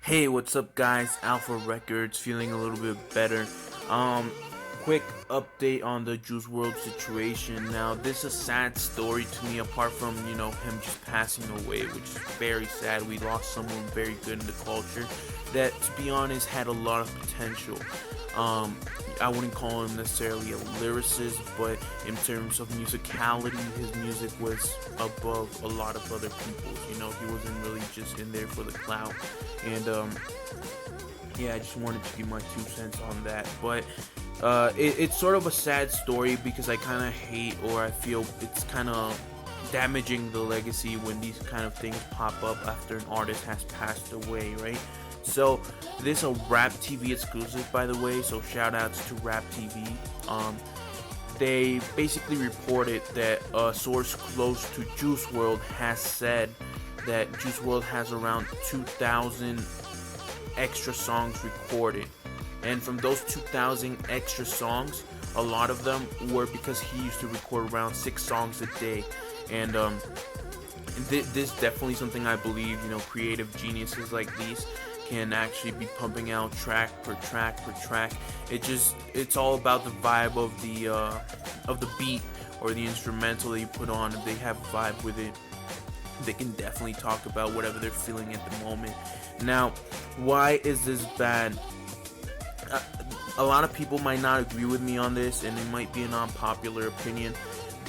Hey, what's up, guys? Alpha Records, feeling a little bit better. Um, Quick update on the Juice World situation. Now, this is a sad story to me, apart from him just passing away, which is very sad. We lost someone very good in the culture that, to be honest, had a lot of potential. I wouldn't call him necessarily a lyricist, but in terms of musicality, his music was above a lot of other people's. He wasn't really just in there for the clout. And yeah, I just wanted to give my 2 cents on that. But it's sort of a sad story because I kind of hate, or I feel it's kind of damaging the legacy when these kind of things pop up after an artist has passed away, right? So this is a Rap TV exclusive, by the way, so shout outs to Rap TV. They basically reported that a source close to Juice World has said that Juice World has around 2,000 extra songs recorded. And from those 2,000 extra songs, a lot of them were because he used to record around 6 songs a day. And this definitely something I believe, creative geniuses like these can actually be pumping out track per track per track. It's all about the vibe of the beat or the instrumental that you put on. If they have a vibe with it, they can definitely talk about whatever they're feeling at the moment. Now, why is this bad? A lot of people might not agree with me on this, and it might be an unpopular opinion.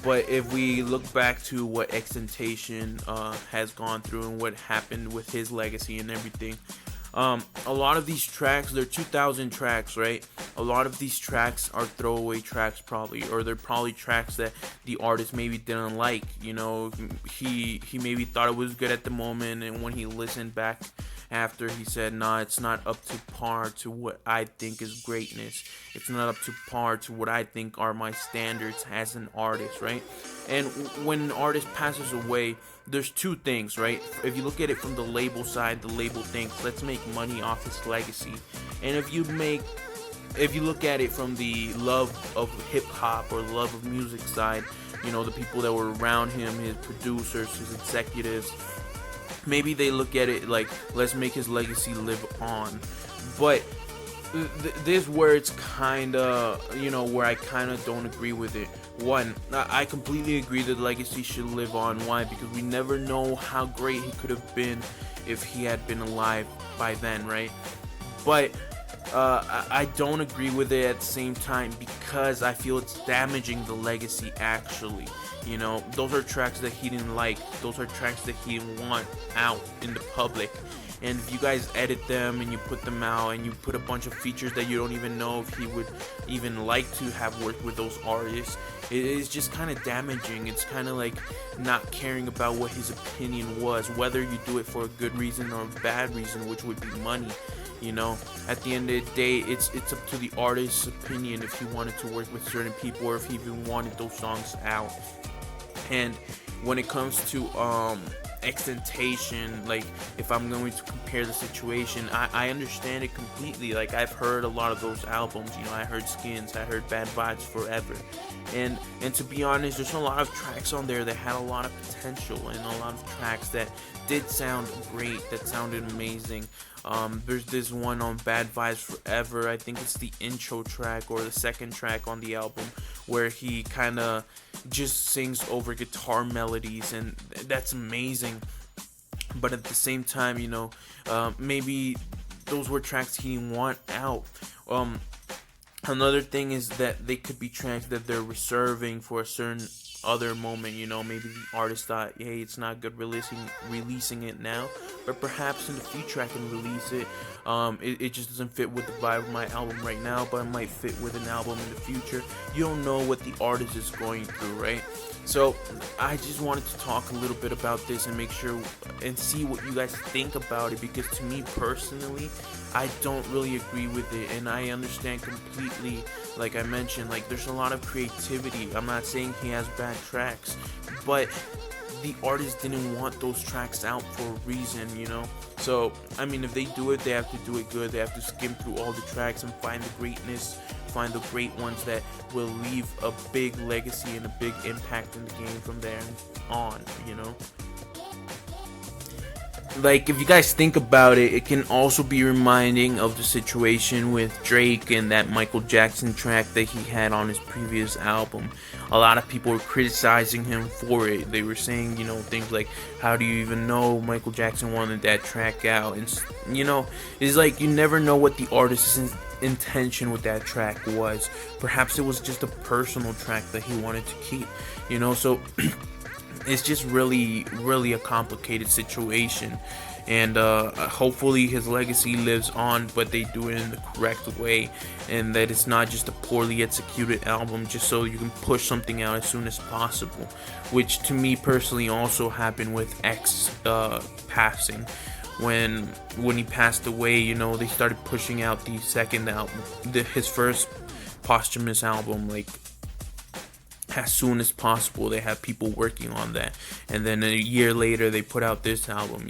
But if we look back to what XXXTentacion has gone through and what happened with his legacy and everything, a lot of these tracks, they're 2,000 tracks, right? A lot of these tracks are throwaway tracks, probably, or they're probably tracks that the artist maybe didn't like. He maybe thought it was good at the moment, and when he listened back after, he said, nah, it's not up to par to what I think is greatness. It's not up to par to what I think are my standards as an artist, right? And when an artist passes away, there's two things, right? If you look at it from the label side, the label thinks, let's make money off his legacy. And if you look at it from the love of hip hop or love of music side, the people that were around him, his producers, his executives, maybe they look at it like, let's make his legacy live on. But this is where it's kind of, where I kind of don't agree with it. One, I completely agree that the legacy should live on. Why? Because we never know how great he could have been if he had been alive by then, right? But I don't agree with it at the same time because I feel it's damaging the legacy, actually. Those are tracks that he didn't like. Those are tracks that he didn't want out in the public. And if you guys edit them and you put them out and you put a bunch of features that you don't even know if he would even like to have worked with those artists, it is just kind of damaging. It's kind of like not caring about what his opinion was, whether you do it for a good reason or a bad reason, which would be money. At the end of the day, it's up to the artist's opinion if he wanted to work with certain people or if he even wanted those songs out. And when it comes to XXXTentacion, like, if I'm going to compare the situation, I understand it completely. Like, I've heard a lot of those albums. I heard Skins, I heard Bad Vibes Forever, and to be honest, there's a lot of tracks on there that had a lot of potential, and a lot of tracks that did sound great, that sounded amazing. There's this one on Bad Vibes Forever, I think it's the intro track or the second track on the album, where he kind of just sings over guitar melodies, and that's amazing. But at the same time, maybe those were tracks he didn't want out. Another thing is that they could be tracks that they're reserving for a certain other moment. Maybe the artist thought, hey, it's not good releasing it now, but perhaps in the future I can release it. It just doesn't fit with the vibe of my album right now, but it might fit with an album in the future. You don't know what the artist is going through, right? So I just wanted to talk a little bit about this and make sure and see what you guys think about it, because to me personally, I don't really agree with it, and I understand completely. Like I mentioned, like, there's a lot of creativity. I'm not saying he has bad tracks, but the artist didn't want those tracks out for a reason, So, I mean, if they do it, they have to do it good. They have to skim through all the tracks and find the greatness, find the great ones that will leave a big legacy and a big impact in the game from there on. like, if you guys think about it, it can also be reminding of the situation with Drake and that Michael Jackson track that he had on his previous album. A lot of people were criticizing him for it. They were saying, things like, how do you even know Michael Jackson wanted that track out? And, it's like you never know what the artist's intention with that track was. Perhaps it was just a personal track that he wanted to keep, so it's just really a complicated situation, and hopefully his legacy lives on, but they do it in the correct way, and that it's not just a poorly executed album just so you can push something out as soon as possible, which to me personally also happened with X passing. When he passed away, they started pushing out the second album, his first posthumous album, like, as soon as possible. They have people working on that, and then a year later they put out this album.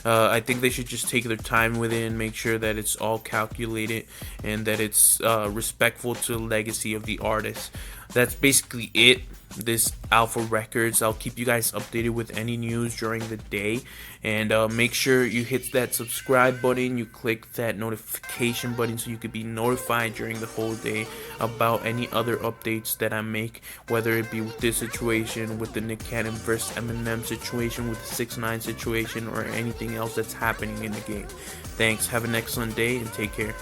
I think they should just take their time with it and make sure that it's all calculated and that it's respectful to the legacy of the artist. That's basically it. This Alpha Records. I'll keep you guys updated with any news during the day, and make sure you hit that subscribe button, you click that notification button so you could be notified during the whole day about any other updates that I make, whether it be with this situation, with the Nick Cannon versus Eminem situation, with the 6ix9ine situation, or anything else that's happening in the game. Thanks, have an excellent day, and take care.